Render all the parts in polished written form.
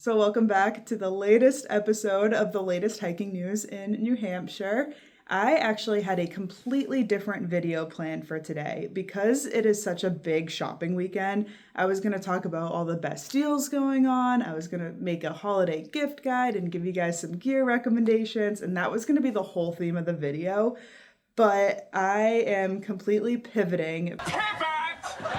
So welcome back to the latest episode of the latest hiking news in New Hampshire. I actually had a completely different video planned for today. Because it is such a big shopping weekend, I was going to talk about all the best deals going on. I was going to make a holiday gift guide and give you guys some gear recommendations, and that was going to be the whole theme of the video. But I am completely pivoting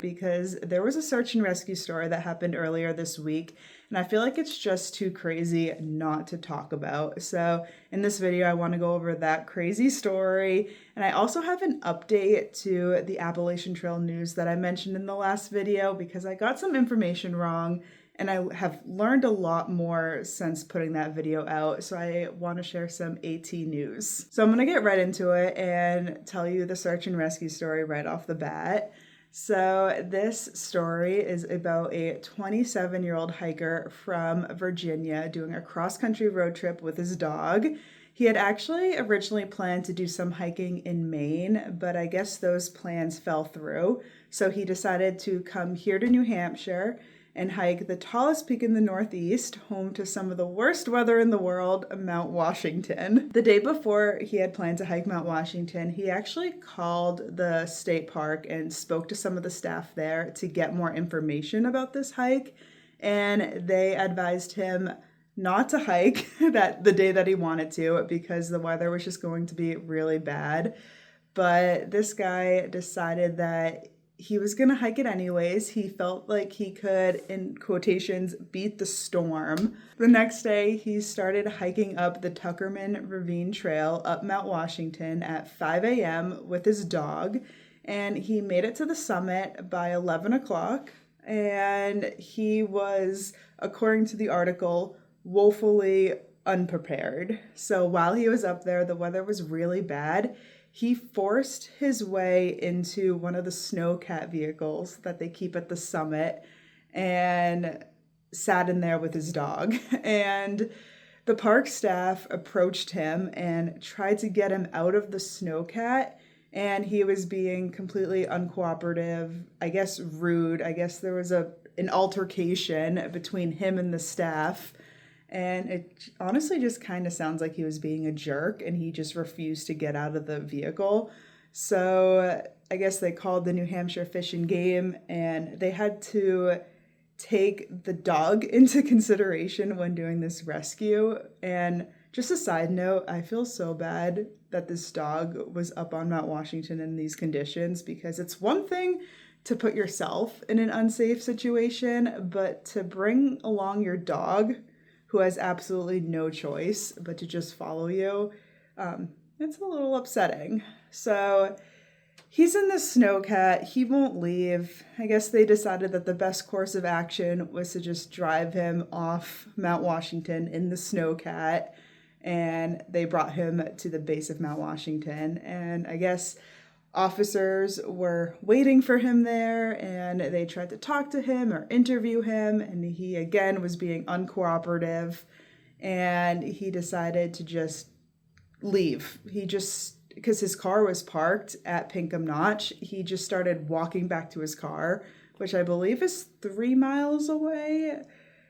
because there was a search and rescue story that happened earlier this week, and I feel like it's just too crazy not to talk about. So in this video, I want to go over that crazy story, and I also have an update to the Appalachian Trail news that I mentioned in the last video because I got some information wrong, and I have learned a lot more since putting that video out, so I want to share some AT news. So I'm going to get right into it and tell you the search and rescue story right off the bat. So this story is about a 27-year-old hiker from Virginia doing a cross-country road trip with his dog. He had actually originally planned to do some hiking in Maine, but I guess those plans fell through. So he decided to come here to New Hampshire and hike the tallest peak in the Northeast, home to some of the worst weather in the world, Mount Washington. The day before he had planned to hike Mount Washington, he actually called the state park and spoke to some of the staff there to get more information about this hike, and they advised him not to hike the day that he wanted to because the weather was just going to be really bad. But this guy decided that he was going to hike it anyways. He felt like he could, in quotations, beat the storm. The next day, he started hiking up the Tuckerman Ravine Trail up Mount Washington at 5 a.m. with his dog, and he made it to the summit by 11 o'clock, and he was, according to the article, woefully unprepared. So while he was up there, the weather was really bad. He forced his way into one of the snowcat vehicles that they keep at the summit and sat in there with his dog. And the park staff approached him and tried to get him out of the snowcat, and he was being completely uncooperative, I guess rude. I guess there was an altercation between him and the staff. And it honestly just kind of sounds like he was being a jerk and he just refused to get out of the vehicle. So I guess they called the New Hampshire Fish and Game, and they had to take the dog into consideration when doing this rescue. And just a side note, I feel so bad that this dog was up on Mount Washington in these conditions, because it's one thing to put yourself in an unsafe situation, but to bring along your dog who has absolutely no choice but to just follow you, it's a little upsetting. So he's in the snowcat. He won't leave. I guess they decided that the best course of action was to just drive him off Mount Washington in the snowcat, and they brought him to the base of Mount Washington. And I guess officers were waiting for him there, and they tried to talk to him or interview him, and he again was being uncooperative, and he decided to just leave. Because his car was parked at Pinkham Notch, he just started walking back to his car, which I believe is 3 miles away.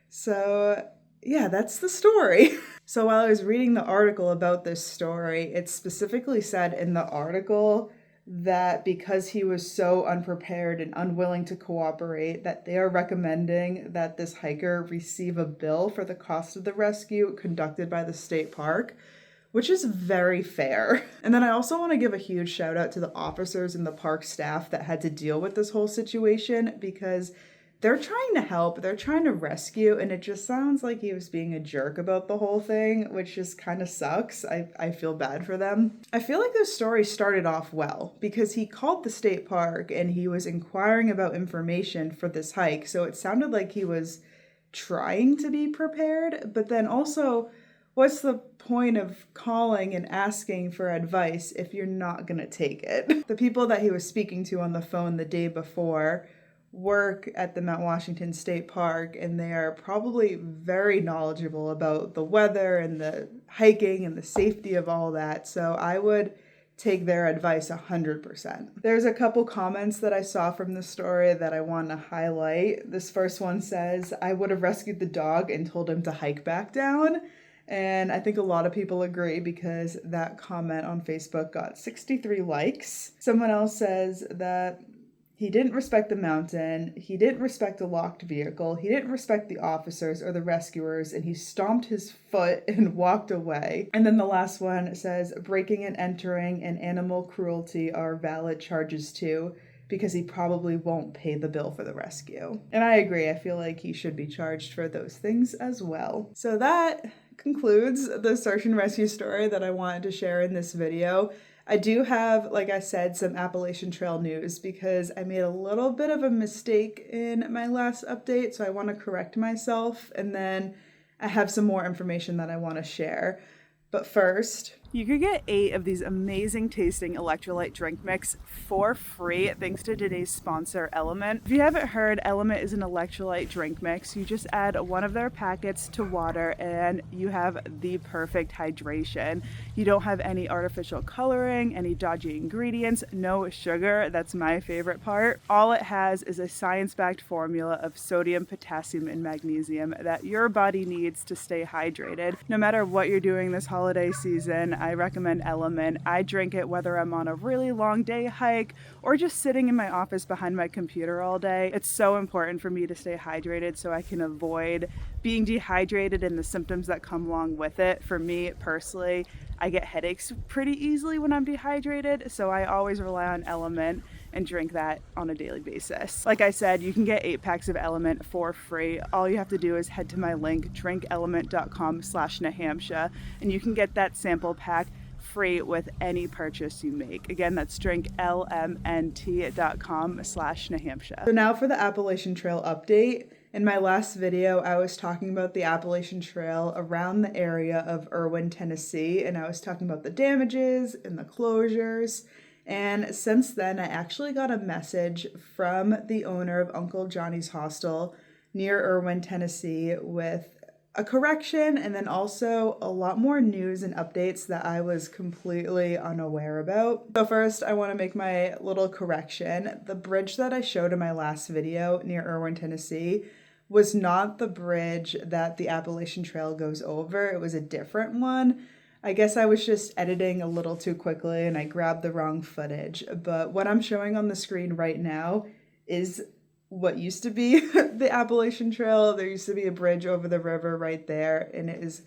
So yeah, that's the story. So while I was reading the article about this story, it specifically said in the article that because he was so unprepared and unwilling to cooperate, that they are recommending that this hiker receive a bill for the cost of the rescue conducted by the state park, which is very fair. And then I also want to give a huge shout out to the officers and the park staff that had to deal with this whole situation, because they're trying to help, they're trying to rescue, and it just sounds like he was being a jerk about the whole thing, which just kind of sucks. I feel bad for them. I feel like this story started off well, because he called the state park and he was inquiring about information for this hike, so it sounded like he was trying to be prepared, but then also, what's the point of calling and asking for advice if you're not gonna take it? The people that he was speaking to on the phone the day before work at the Mount Washington State Park, and they are probably very knowledgeable about the weather and the hiking and the safety of all that. So I would take their advice 100%. There's a couple comments that I saw from the story that I want to highlight. This first one says, I would have rescued the dog and told him to hike back down. And I think a lot of people agree because that comment on Facebook got 63 likes. Someone else says that he didn't respect the mountain, he didn't respect a locked vehicle, he didn't respect the officers or the rescuers, and he stomped his foot and walked away. And then the last one says, breaking and entering and animal cruelty are valid charges too, because he probably won't pay the bill for the rescue. And I agree, I feel like he should be charged for those things as well. So that concludes the search and rescue story that I wanted to share in this video. I do have, like I said, some Appalachian Trail news because I made a little bit of a mistake in my last update, so I want to correct myself, and then I have some more information that I want to share. But first, you could get 8 of these amazing tasting electrolyte drink mix for free thanks to today's sponsor, Element. If you haven't heard, Element is an electrolyte drink mix. You just add one of their packets to water and you have the perfect hydration. You don't have any artificial coloring, any dodgy ingredients, no sugar. That's my favorite part. All it has is a science-backed formula of sodium, potassium, and magnesium that your body needs to stay hydrated. No matter what you're doing this holiday season, I recommend Element. I drink it whether I'm on a really long day hike or just sitting in my office behind my computer all day. It's so important for me to stay hydrated so I can avoid being dehydrated and the symptoms that come along with it. For me personally, I get headaches pretty easily when I'm dehydrated, so I always rely on Element and drink that on a daily basis. Like I said, you can get 8 packs of Element for free. All you have to do is head to my link, drinkelement.com/Nahamsha, and you can get that sample pack free with any purchase you make. Again, that's drinklmnt.com/Nahamsha. So now for the Appalachian Trail update. In my last video, I was talking about the Appalachian Trail around the area of Erwin, Tennessee, and I was talking about the damages and the closures. And since then, I actually got a message from the owner of Uncle Johnny's Hostel near Erwin, Tennessee, with a correction and then also a lot more news and updates that I was completely unaware about. So first, I want to make my little correction. The bridge that I showed in my last video near Erwin, Tennessee was not the bridge that the Appalachian Trail goes over. It was a different one. I guess I was just editing a little too quickly and I grabbed the wrong footage. But what I'm showing on the screen right now is what used to be the Appalachian Trail. There used to be a bridge over the river right there, and it is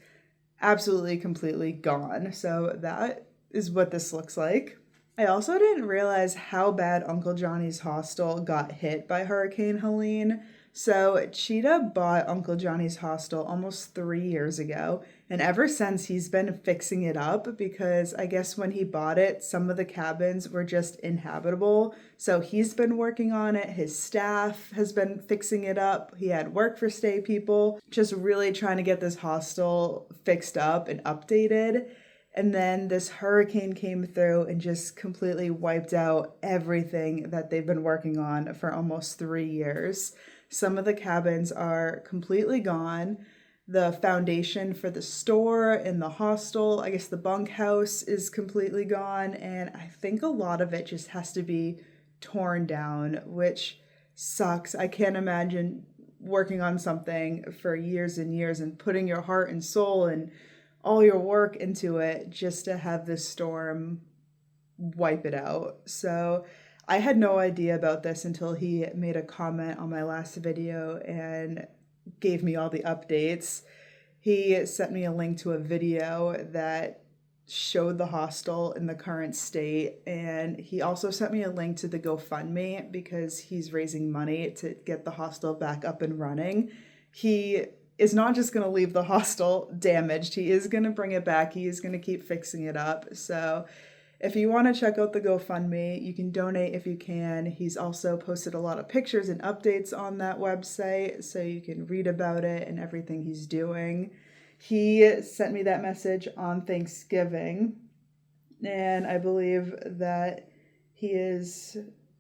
absolutely completely gone. So that is what this looks like. I also didn't realize how bad Uncle Johnny's Hostel got hit by Hurricane Helene. So Cheetah bought Uncle Johnny's Hostel almost 3 years ago, and ever since he's been fixing it up because I guess when he bought it, some of the cabins were just inhabitable. So he's been working on it. His staff has been fixing it up. He had work for stay people, just really trying to get this hostel fixed up and updated. And then this hurricane came through and just completely wiped out everything that they've been working on for almost 3 years. Some of the cabins are completely gone. The foundation for the store and the hostel, I guess the bunkhouse, is completely gone. And I think a lot of it just has to be torn down, which sucks. I can't imagine working on something for years and years and putting your heart and soul and all your work into it just to have this storm wipe it out. So I had no idea about this until he made a comment on my last video and gave me all the updates. He sent me a link to a video that showed the hostel in the current state, and he also sent me a link to the GoFundMe because he's raising money to get the hostel back up and running. He is not just going to leave the hostel damaged. He is going to bring it back. He is going to keep fixing it up. So if you want to check out the GoFundMe, you can donate if you can. He's also posted a lot of pictures and updates on that website, so you can read about it and everything he's doing. He sent me that message on Thanksgiving, and I believe that he is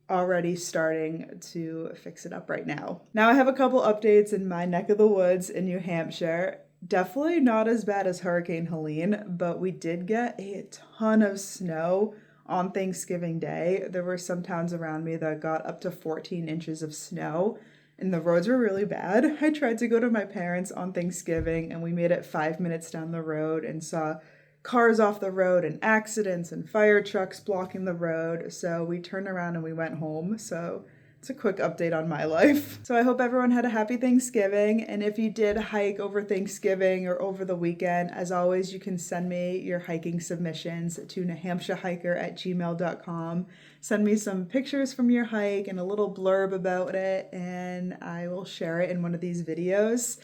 already starting to fix it up right now. Now I have a couple updates in my neck of the woods in New Hampshire. Definitely not as bad as Hurricane Helene, but we did get a ton of snow on Thanksgiving Day. There were some towns around me that got up to 14 inches of snow, and the roads were really bad. I tried to go to my parents on Thanksgiving, and we made it 5 minutes down the road and saw cars off the road and accidents and fire trucks blocking the road. So we turned around and we went home. So it's a quick update on my life. So I hope everyone had a happy Thanksgiving. And if you did hike over Thanksgiving or over the weekend, as always, you can send me your hiking submissions to nahamshahiker@gmail.com. Send me some pictures from your hike and a little blurb about it, and I will share it in one of these videos.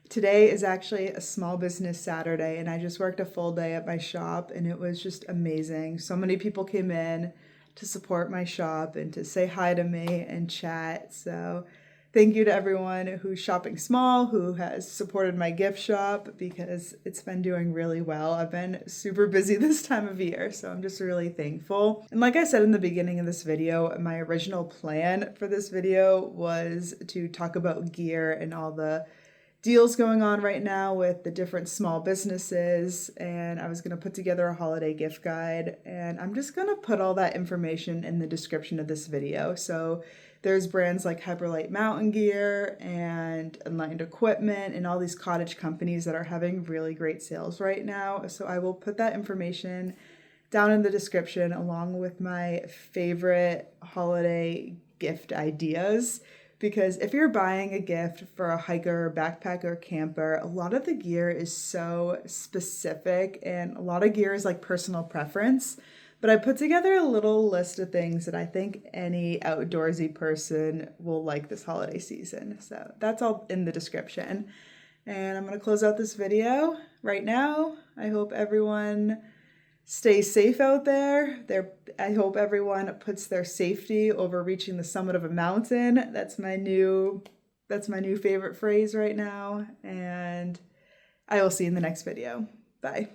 Today is actually a small business Saturday, and I just worked a full day at my shop, and it was just amazing. So many people came in to support my shop and to say hi to me and chat. So thank you to everyone who's shopping small, who has supported my gift shop, because it's been doing really well. I've been super busy this time of year, so I'm just really thankful. And like I said in the beginning of this video, my original plan for this video was to talk about gear and all the deals going on right now with the different small businesses, and I was going to put together a holiday gift guide, and I'm just going to put all that information in the description of this video. So there's brands like Hyperlight Mountain Gear and Enlightened Equipment and all these cottage companies that are having really great sales right now. So I will put that information down in the description along with my favorite holiday gift ideas. Because if you're buying a gift for a hiker, backpacker, camper, a lot of the gear is so specific, and a lot of gear is like personal preference. But I put together a little list of things that I think any outdoorsy person will like this holiday season. So that's all in the description. And I'm going to close out this video right now. I hope everyone stay safe out there. I hope everyone puts their safety over reaching the summit of a mountain. That's my new favorite phrase right now. And I will see you in the next video. Bye.